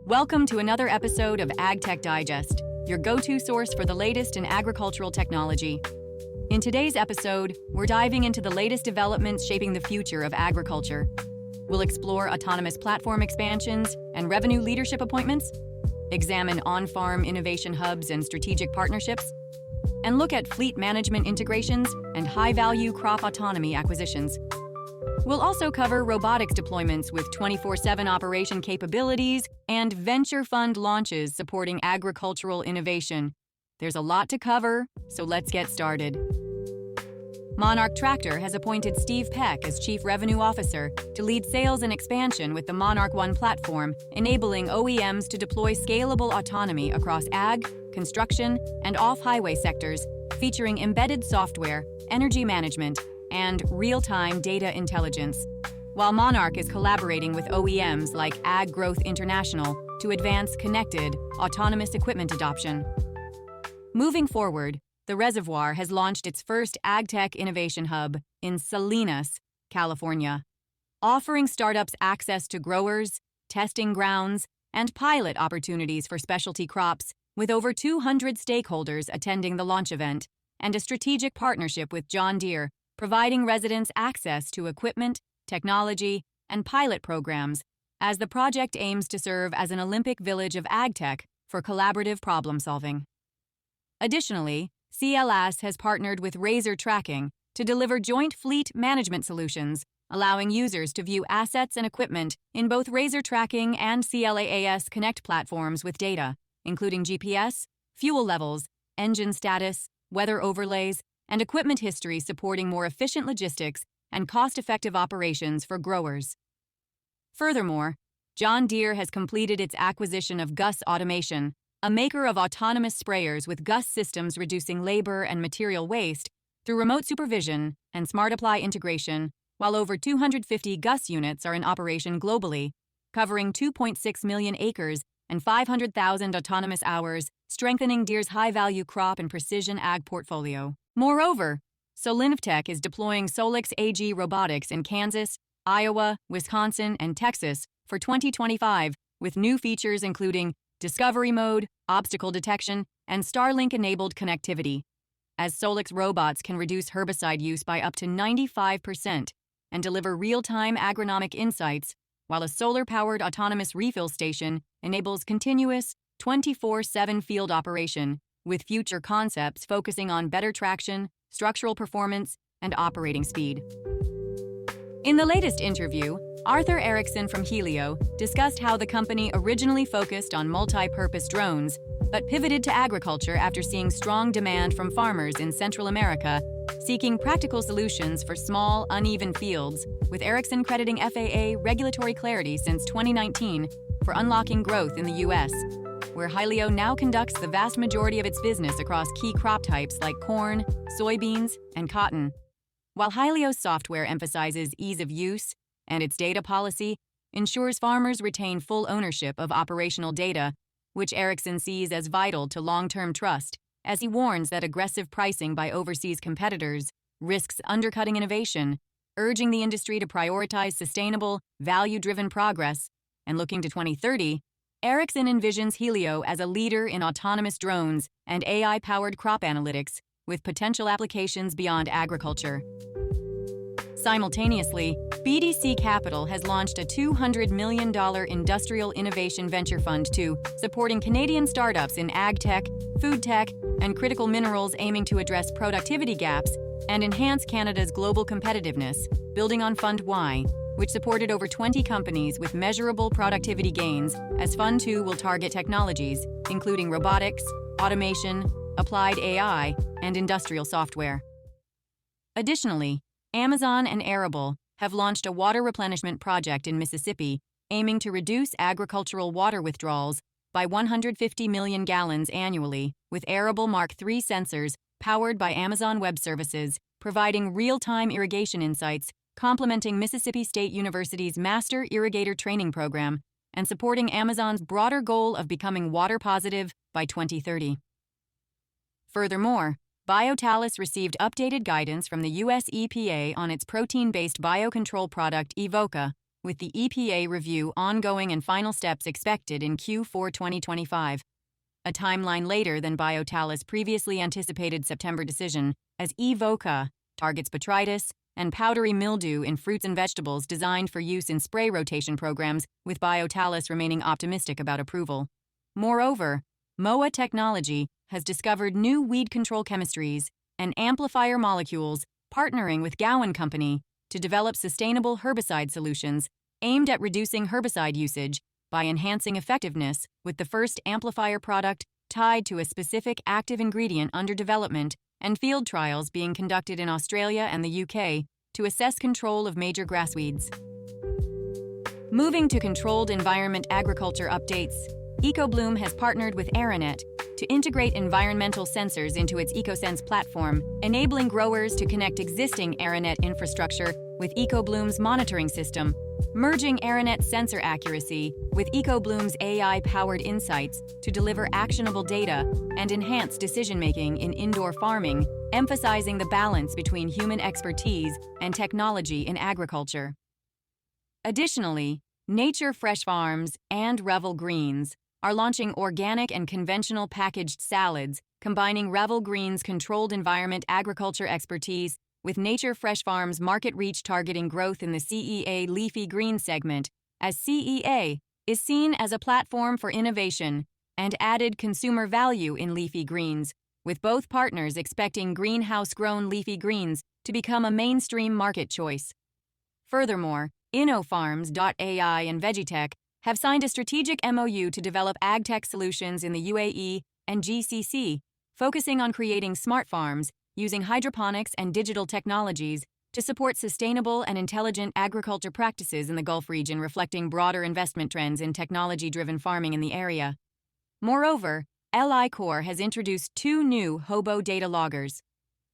Welcome to another episode of AgTech Digest, your go-to source for the latest in agricultural technology. In today's episode, we're diving into the latest developments shaping the future of agriculture. We'll explore autonomous platform expansions and revenue leadership appointments, examine on-farm innovation hubs and strategic partnerships, and look at fleet management integrations and high-value crop autonomy acquisitions. We'll also cover robotics deployments with 24/7 operation capabilities and venture fund launches supporting agricultural innovation. There's a lot to cover, so let's get started. Monarch Tractor has appointed Steve Peck as Chief Revenue Officer to lead sales and expansion with the Monarch One platform, enabling OEMs to deploy scalable autonomy across ag, construction, and off-highway sectors, featuring embedded software, energy management, and real-time data intelligence. While Monarch is collaborating with OEMs like Ag Growth International to advance connected, autonomous equipment adoption. Moving forward, the Reservoir has launched its first AgTech Innovation Hub in Salinas, California, offering startups access to growers, testing grounds, and pilot opportunities for specialty crops, with over 200 stakeholders attending the launch event, and a strategic partnership with John Deere, providing residents access to equipment, technology, and pilot programs, as the project aims to serve as an Olympic village of AgTech for collaborative problem-solving. Additionally, CLS has partnered with Razor Tracking to deliver joint fleet management solutions, allowing users to view assets and equipment in both Razor Tracking and CLAAS Connect platforms with data, including GPS, fuel levels, engine status, weather overlays, and equipment history, supporting more efficient logistics and cost-effective operations for growers. Furthermore, John Deere has completed its acquisition of GUS Automation, a maker of autonomous sprayers with GUS systems reducing labor and material waste through remote supervision and smart apply integration, while over 250 GUS units are in operation globally, covering 2.6 million acres and 500,000 autonomous hours, strengthening Deere's high-value crop and precision ag portfolio. Moreover, Salinas is deploying Solix AG Robotics in Kansas, Iowa, Wisconsin, and Texas for 2025, with new features including Discovery Mode, obstacle detection, and Starlink-enabled connectivity, as Solix robots can reduce herbicide use by up to 95% and deliver real-time agronomic insights, while a solar-powered autonomous refill station enables continuous 24/7 field operation, with future concepts focusing on better traction, structural performance, and operating speed. In the latest interview, Arthur Erickson from Helio discussed how the company originally focused on multi-purpose drones, but pivoted to agriculture after seeing strong demand from farmers in Central America, seeking practical solutions for small, uneven fields, with Erickson crediting FAA regulatory clarity since 2019 for unlocking growth in the U.S., where Helio now conducts the vast majority of its business across key crop types like corn, soybeans, and cotton. While Helio's software emphasizes ease of use and its data policy ensures farmers retain full ownership of operational data, which Erickson sees as vital to long-term trust, as he warns that aggressive pricing by overseas competitors risks undercutting innovation, urging the industry to prioritize sustainable, value-driven progress. And looking to 2030, Erickson envisions Helio as a leader in autonomous drones and AI-powered crop analytics, with potential applications beyond agriculture. Simultaneously, BDC Capital has launched a $200 million industrial innovation venture fund supporting Canadian startups in AgTech, food tech, and critical minerals, aiming to address productivity gaps and enhance Canada's global competitiveness, building on Fund Y, which supported over 20 companies with measurable productivity gains, as Fund 2 will target technologies, including robotics, automation, applied AI, and industrial software. Additionally, Amazon and Arable have launched a water replenishment project in Mississippi, aiming to reduce agricultural water withdrawals by 150 million gallons annually, with Arable Mark III sensors powered by Amazon Web Services, providing real-time irrigation insights, complementing Mississippi State University's Master Irrigator Training Program, and supporting Amazon's broader goal of becoming water positive by 2030. Furthermore, Biotalis received updated guidance from the US EPA on its protein-based biocontrol product Evoca, with the EPA review ongoing and final steps expected in Q4 2025. A timeline later than Biotalus' previously anticipated September decision, as EVOCA targets botrytis and powdery mildew in fruits and vegetables designed for use in spray rotation programs, with Biotalus remaining optimistic about approval. Moreover, MOA Technology has discovered new weed control chemistries and amplifier molecules, partnering with Gowan Company to develop sustainable herbicide solutions aimed at reducing herbicide usage by enhancing effectiveness, with the first amplifier product tied to a specific active ingredient under development and field trials being conducted in Australia and the UK to assess control of major grassweeds. Moving to controlled environment agriculture updates, EcoBloom has partnered with Aranet to integrate environmental sensors into its EcoSense platform, enabling growers to connect existing Aranet infrastructure with EcoBloom's monitoring system, merging Aranet's sensor accuracy with EcoBloom's AI-powered insights to deliver actionable data and enhance decision-making in indoor farming, emphasizing the balance between human expertise and technology in agriculture. Additionally, Nature Fresh Farms and Revel Greens are launching organic and conventional packaged salads, combining Revel Greens' controlled environment agriculture expertise with Nature Fresh Farms' market reach targeting growth in the CEA leafy green segment, as CEA is seen as a platform for innovation and added consumer value in leafy greens, with both partners expecting greenhouse-grown leafy greens to become a mainstream market choice. Furthermore, InnoFarms.ai and VeggieTech have signed a strategic MOU to develop AgTech solutions in the UAE and GCC, focusing on creating smart farms using hydroponics and digital technologies to support sustainable and intelligent agriculture practices in the Gulf region, reflecting broader investment trends in technology-driven farming in the area. Moreover, LI Corp has introduced two new Hobo data loggers,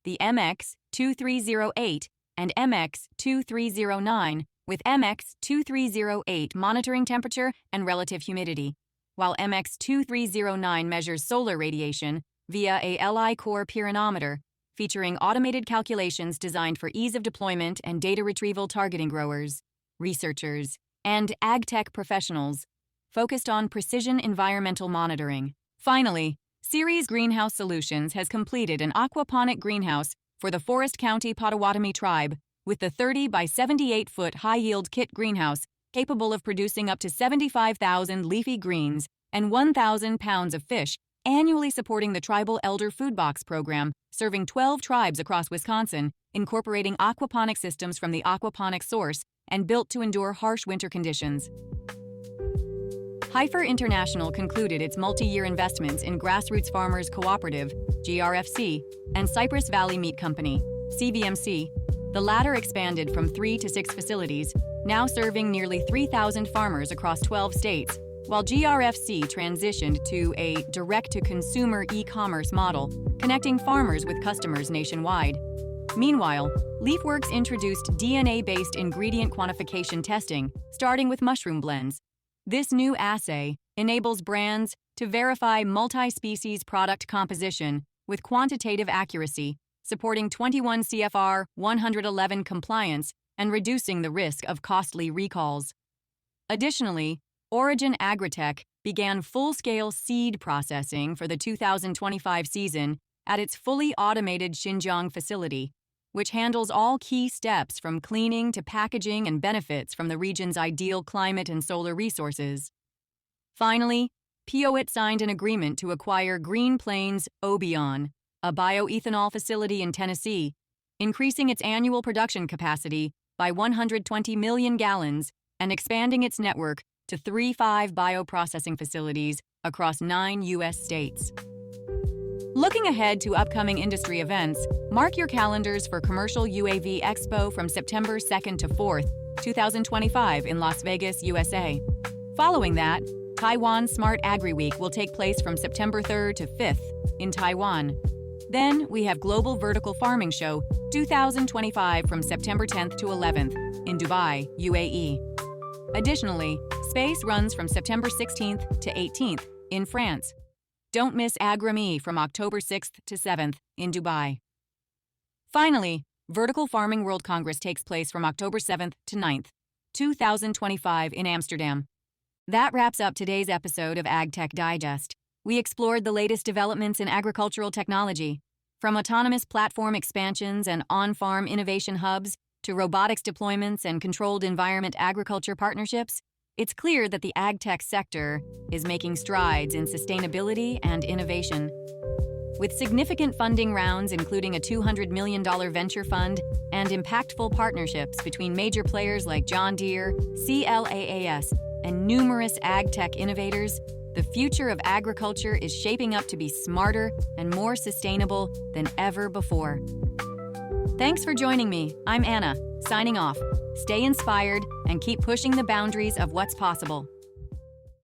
the MX2308 and MX2309, with MX2308 monitoring temperature and relative humidity, while MX2309 measures solar radiation via a LI Corp pyranometer, featuring automated calculations designed for ease of deployment and data retrieval, targeting growers, researchers, and AgTech professionals focused on precision environmental monitoring. Finally, Ceres Greenhouse Solutions has completed an aquaponic greenhouse for the Forest County Potawatomi tribe, with the 30 by 78-foot high-yield kit greenhouse capable of producing up to 75,000 leafy greens and 1,000 pounds of fish, annually, supporting the Tribal Elder Food Box program, serving 12 tribes across Wisconsin, incorporating aquaponic systems from the aquaponic source and built to endure harsh winter conditions. Heifer International concluded its multi-year investments in Grassroots Farmers Cooperative, GRFC, and Cypress Valley Meat Company, CVMC. The latter expanded from 3 to 6 facilities, now serving nearly 3,000 farmers across 12 states, while GRFC transitioned to a direct-to-consumer e-commerce model, connecting farmers with customers nationwide. Meanwhile, LeafWorks introduced DNA-based ingredient quantification testing, starting with mushroom blends. This new assay enables brands to verify multi-species product composition with quantitative accuracy, supporting 21 CFR 111 compliance and reducing the risk of costly recalls. Additionally, Origin Agritech began full-scale seed processing for the 2025 season at its fully automated Xinjiang facility, which handles all key steps from cleaning to packaging and benefits from the region's ideal climate and solar resources. Finally, POET signed an agreement to acquire Green Plains Obion, a bioethanol facility in Tennessee, increasing its annual production capacity by 120 million gallons and expanding its network to 35 bioprocessing facilities across 9 U.S. states. Looking ahead to upcoming industry events, mark your calendars for Commercial UAV Expo from September 2nd to 4th, 2025 in Las Vegas, USA. Following that, Taiwan Smart Agri Week will take place from September 3rd to 5th in Taiwan. Then we have Global Vertical Farming Show 2025 from September 10th to 11th in Dubai, UAE. Additionally, Space runs from September 16th to 18th in France. Don't miss AgriMe from October 6th to 7th in Dubai. Finally, Vertical Farming World Congress takes place from October 7th to 9th, 2025 in Amsterdam. That wraps up today's episode of AgTech Digest. We explored the latest developments in agricultural technology, from autonomous platform expansions and on-farm innovation hubs to robotics deployments and controlled environment agriculture partnerships. It's clear that the AgTech sector is making strides in sustainability and innovation. With significant funding rounds, including a $200 million venture fund and impactful partnerships between major players like John Deere, CLAAS, and numerous AgTech innovators, the future of agriculture is shaping up to be smarter and more sustainable than ever before. Thanks for joining me. I'm Anna, signing off. Stay inspired and keep pushing the boundaries of what's possible.